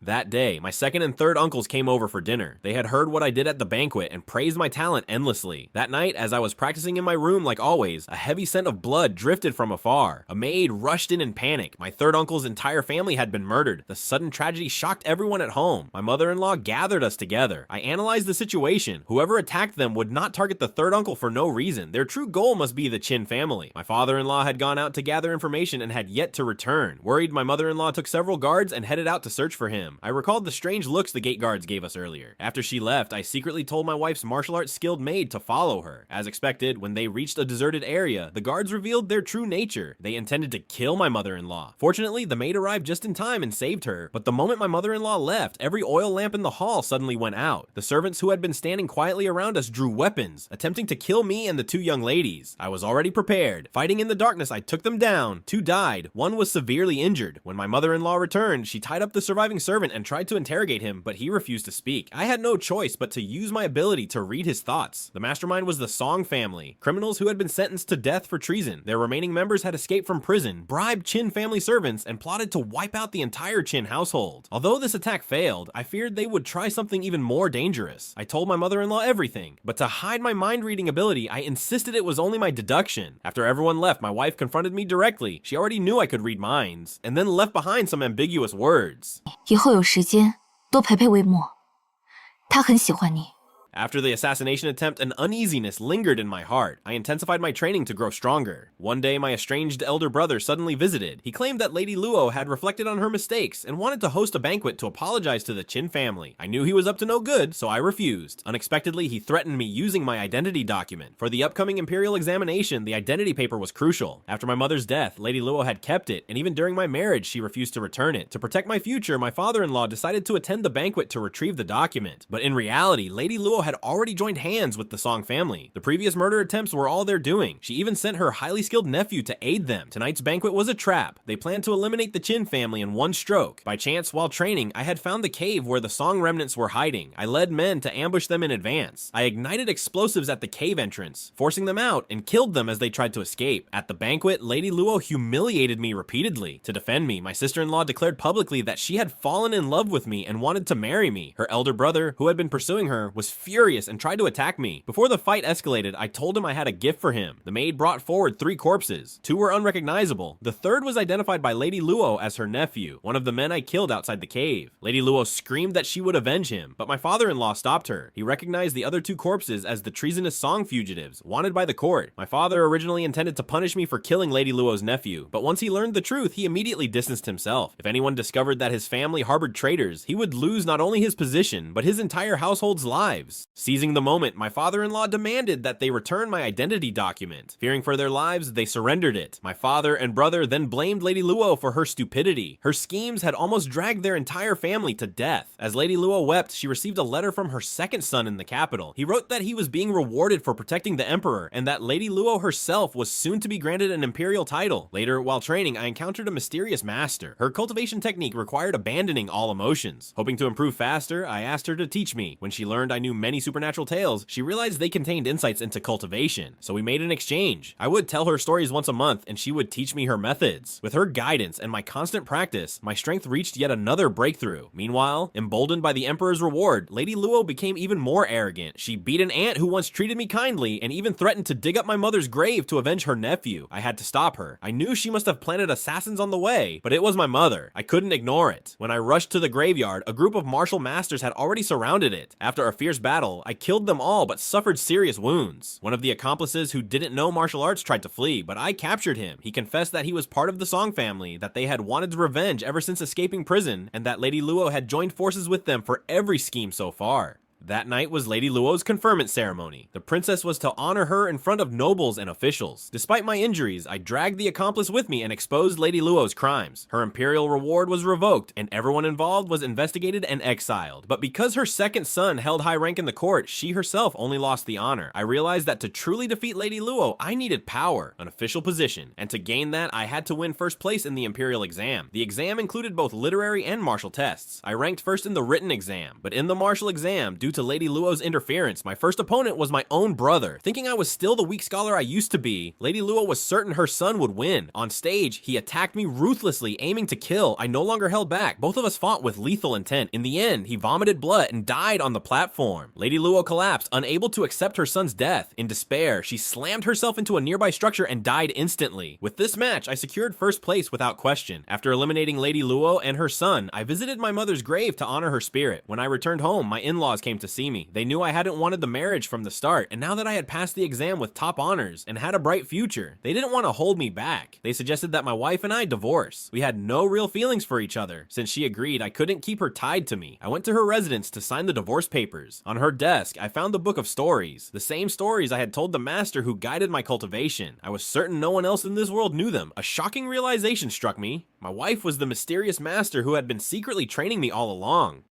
That day, my second and third uncles came over for dinner. They had heard what I did at the banquet and praised my talent endlessly. That night, as I was practicing in my room like always, a heavy scent of blood drifted from afar. A maid rushed in panic. My third uncle's entire family had been murdered. The sudden tragedy shocked everyone at home. My mother-in-law gathered us together. I analyzed the situation. Whoever attacked them would not target the third uncle for no reason. Their true goal must be the Qin family. My father-in-law had gone out to gather information and had yet to return. Worried, my mother-in-law took several guards and headed out to search for him. I recalled the strange looks the gate guards gave us earlier. After she left, I secretly told my wife's martial arts skilled maid to follow her. As expected, when they reached a deserted area, the guards revealed their true nature. They intended to kill my mother-in-law. Fortunately, the maid arrived just in time and saved her, but the moment my mother-in-law left, every oil lamp in the hall suddenly went out. The servants who had been standing quietly around us drew weapons, attempting to kill me and the two young ladies. I was already prepared. Fighting in the darkness, I took them down. Two died. One was severely injured. When my mother-in-law returned, she tied up the surviving servant and tried to interrogate him, but he refused to speak. I had no choice but to use my ability to read his thoughts. The mastermind was the Song family, criminals who had been sentenced to death for treason. Their remaining members had escaped from prison, bribed Qin family servants, and plotted to wipe out the entire Qin household. Although this attack failed, I feared they would try something even more dangerous. I told my mother-in-law everything, but to hide my mind-reading ability, I insisted it was only my deduction. After everyone left, my wife confronted me directly. She already knew I could read minds, and then left behind some ambiguous words. 以后有时间多陪陪魏墨，他很喜欢你。 After the assassination attempt, an uneasiness lingered in my heart. I intensified my training to grow stronger. One day, my estranged elder brother suddenly visited. He claimed that Lady Luo had reflected on her mistakes and wanted to host a banquet to apologize to the Qin family. I knew he was up to no good, so I refused. Unexpectedly, he threatened me using my identity document. For the upcoming imperial examination, the identity paper was crucial. After my mother's death, Lady Luo had kept it, and even during my marriage, she refused to return it. To protect my future, my father-in-law decided to attend the banquet to retrieve the document. But in reality, Lady Luo had already joined hands with the Song family. The previous murder attempts were all their doing. She even sent her highly skilled nephew to aid them. Tonight's banquet was a trap. They planned to eliminate the Qin family in one stroke. By chance, while training, I had found the cave where the Song remnants were hiding. I led men to ambush them in advance. I ignited explosives at the cave entrance, forcing them out, and killed them as they tried to escape. At the banquet, Lady Luo humiliated me repeatedly. To defend me, my sister-in-law declared publicly that she had fallen in love with me and wanted to marry me. Her elder brother, who had been pursuing her, was furious and tried to attack me. Before the fight escalated, I told him I had a gift for him. The maid brought forward 3 corpses. 2 were unrecognizable. The third was identified by Lady Luo as her nephew, one of the men I killed outside the cave. Lady Luo screamed that she would avenge him, but my father-in-law stopped her. He recognized the other 2 corpses as the treasonous Song fugitives, wanted by the court. My father originally intended to punish me for killing Lady Luo's nephew, but once he learned the truth, he immediately distanced himself. If anyone discovered that his family harbored traitors, he would lose not only his position, but his entire household's lives. Seizing the moment, my father-in-law demanded that they return my identity document. Fearing for their lives, they surrendered it. My father and brother then blamed Lady Luo for her stupidity. Her schemes had almost dragged their entire family to death. As Lady Luo wept, she received a letter from her second son in the capital. He wrote that he was being rewarded for protecting the emperor, and that Lady Luo herself was soon to be granted an imperial title. Later, while training, I encountered a mysterious master. Her cultivation technique required abandoning all emotions. Hoping to improve faster, I asked her to teach me. When she learned I knew many supernatural tales, she realized they contained insights into cultivation, so we made an exchange. I would tell her stories once a month, and she would teach me her methods. With her guidance and my constant practice, my strength reached yet another breakthrough. Meanwhile, emboldened by the emperor's reward, Lady Luo became even more arrogant. She beat an aunt who once treated me kindly, and even threatened to dig up my mother's grave to avenge her nephew. I had to stop her. I knew she must have planted assassins on the way, but it was my mother. I couldn't ignore it. When I rushed to the graveyard, a group of martial masters had already surrounded it. After a fierce battle, I killed them all, but suffered serious wounds. One of the accomplices who didn't know martial arts tried to flee, but I captured him. He confessed that he was part of the Song family, that they had wanted revenge ever since escaping prison, and that Lady Luo had joined forces with them for every scheme so far. That night was Lady Luo's conferment ceremony. The princess was to honor her in front of nobles and officials. Despite my injuries, I dragged the accomplice with me and exposed Lady Luo's crimes. Her imperial reward was revoked, and everyone involved was investigated and exiled. But because her second son held high rank in the court, she herself only lost the honor. I realized that to truly defeat Lady Luo, I needed power, an official position, and to gain that, I had to win first place in the imperial exam. The exam included both literary and martial tests. I ranked first in the written exam, but in the martial exam, due Due to Lady Luo's interference, my first opponent was my own brother. Thinking I was still the weak scholar I used to be, Lady Luo was certain her son would win. On stage, he attacked me ruthlessly, aiming to kill. I no longer held back. Both of us fought with lethal intent. In the end, he vomited blood and died on the platform. Lady Luo collapsed, unable to accept her son's death. In despair, she slammed herself into a nearby structure and died instantly. With this match, I secured first place without question. After eliminating Lady Luo and her son, I visited my mother's grave to honor her spirit. When I returned home, my in-laws came to see me. They knew I hadn't wanted the marriage from the start, and now that I had passed the exam with top honors and had a bright future, they didn't want to hold me back. They suggested that my wife and I divorce. We had no real feelings for each other. Since she agreed, I couldn't keep her tied to me. I went to her residence to sign the divorce papers. On her desk, I found the book of stories, the same stories I had told the master who guided my cultivation. I was certain no one else in this world knew them. A shocking realization struck me. My wife was the mysterious master who had been secretly training me all along.